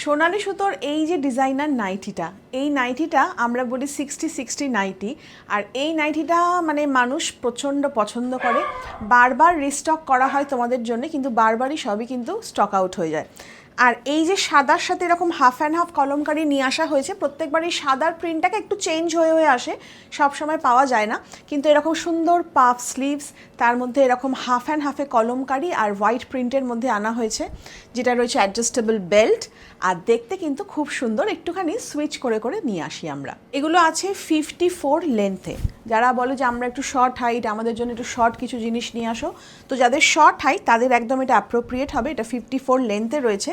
সোনালী সুতোর এই যে ডিজাইনার নাইটিটা, এই নাইটিটা আমরা বলি 60-60 নাইটি। আর এই নাইটিটা মানে মানুষ প্রচণ্ড পছন্দ করে, বারবার রিস্টক করা হয় তোমাদের জন্য, কিন্তু বারবারই সবই কিন্তু স্টক আউট হয়ে যায়। আর এই যে সাদার সাথে এরকম হাফ অ্যান্ড হাফ কলমকারি নিয়ে আসা হয়েছে, প্রত্যেকবার এই সাদার প্রিন্টটাকে একটু চেঞ্জ হয়ে হয়ে আসে, সব সময় পাওয়া যায় না, কিন্তু এরকম সুন্দর পাফ স্লিভস, তার মধ্যে এরকম হাফ অ্যান্ড হাফে কলমকারি আর হোয়াইট প্রিন্টের মধ্যে আনা হয়েছে, যেটা রয়েছে অ্যাডজাস্টেবল বেল্ট। আর দেখতে কিন্তু খুব সুন্দর, একটুখানি সুইচ করে করে নিয়ে আসি আমরা। এগুলো আছে 54 লেন্থে। যারা বলে যে আমরা একটু শর্ট হাইট, আমাদের জন্য একটু শর্ট কিছু জিনিস নিয়ে আসো, তো যাদের শর্ট হাইট তাদের একদম এটা অ্যাপ্রোপ্রিয়েট হবে। এটা 54 লেন্থে রয়েছে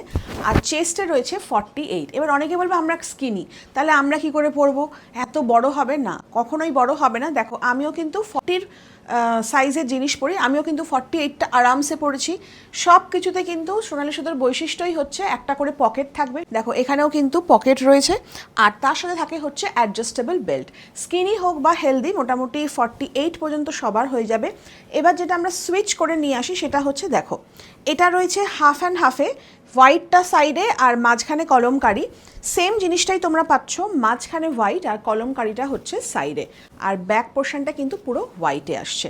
আর চেস্টে রয়েছে 48। এবার অনেকে বলবে আমরা স্কিনি, তাহলে আমরা কি করে পরবো, এত বড় হবে না, কখনোই বড় হবে না। দেখো আমিও কিন্তু 40 সাইজের জিনিস পরি, আমিও কিন্তু 48টা আরামসে পরেছি। সব কিছুতে কিন্তু সোনালী সুতোর বৈশিষ্ট্যই হচ্ছে একটা করে পকেট থাকবে। দেখো এখানেও কিন্তু পকেট রয়েছে, আর তার সাথে থাকে হচ্ছে অ্যাডজাস্টেবল বেল্ট। স্কিনি হোক বা হেলদি, মোটামুটি 48 পর্যন্ত সবার হয়ে যাবে। এবার যেটা আমরা সুইচ করে নিয়ে আসি সেটা হচ্ছে, দেখো এটা রয়েছে হাফ অ্যান্ড হাফে, হোয়াইটটা সাইডে আর মাঝখানে কলমকারি। সেম জিনিসটাই তোমরা পাচ্ছ, মাঝখানে হোয়াইট আর কলমকারিটা হচ্ছে সাইডে, আর ব্যাক পোর্শনটা কিন্তু পুরো হোয়াইটে আসছে।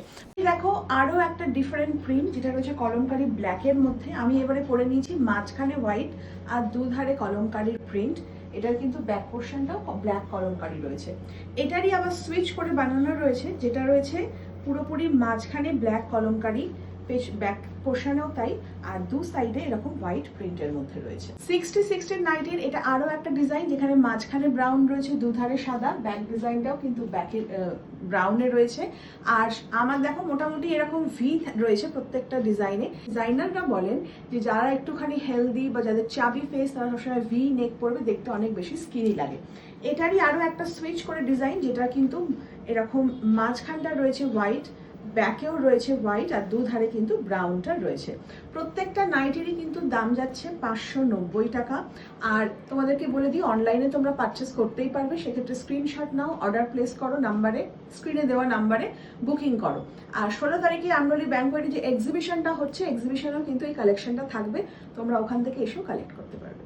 দেখো আরও একটা ডিফারেন্ট প্রিন্ট, যেটা রয়েছে কলমকারি ব্ল্যাকের মধ্যে। আমি এবারে পরে নিয়েছি মাঝখানে হোয়াইট আর দুধারে কলমকারির প্রিন্ট। এটার কিন্তু ব্যাক পোর্শনটাও ব্ল্যাক কলমকারি রয়েছে। এটারই আবার সুইচ করে বানানো রয়েছে, যেটা রয়েছে পুরোপুরি মাঝখানে ব্ল্যাক কলমকারি, ব্যাক পোর্শনেও তাই, আর দু সাইডে এরকম হোয়াইট প্রিন্টের মধ্যে রয়েছে। 60-60 নাইটের এটা আরও একটা ডিজাইন, যেখানে মাঝখানে ব্রাউন রয়েছে, দুধারে সাদা। ব্যাক ডিজাইনটাও কিন্তু ব্যাকে ব্রাউনে রয়েছে। আর আমার দেখো মোটামুটি এরকম ভি রয়েছে প্রত্যেকটা ডিজাইনে। ডিজাইনাররা বলেন যে যারা একটুখানি হেলদি বা যাদের চাবি ফেস, তারা সবসময় ভি নেক পরবে, দেখতে অনেক বেশি স্কিনি লাগে। এটারই আরও একটা সুইচ করে ডিজাইন, যেটা কিন্তু এরকম মাঝখানটা রয়েছে হোয়াইট, ব্যাকেও রয়েছে হোয়াইট, আর দুধারে কিন্তু ব্রাউনটা রয়েছে। প্রত্যেকটা নাইটেরই কিন্তু দাম যাচ্ছে 590 টাকা। আর তোমাদেরকে বলে দিই, অনলাইনে তোমরা পারচেস করতেই পারবে, সেক্ষেত্রে স্ক্রিনশট নাও, অর্ডার প্লেস করো, নাম্বারে স্ক্রিনে দেওয়া নাম্বারে বুকিং করো। আর 16 তারিখে আমরোলি ব্যাংকোয়েটে যে এক্সিবিশনটা হচ্ছে, এক্সিবিশনেও কিন্তু এই কালেকশনটা থাকবে, তোমরা ওখান থেকে এসেও কালেক্ট করতে পারবে।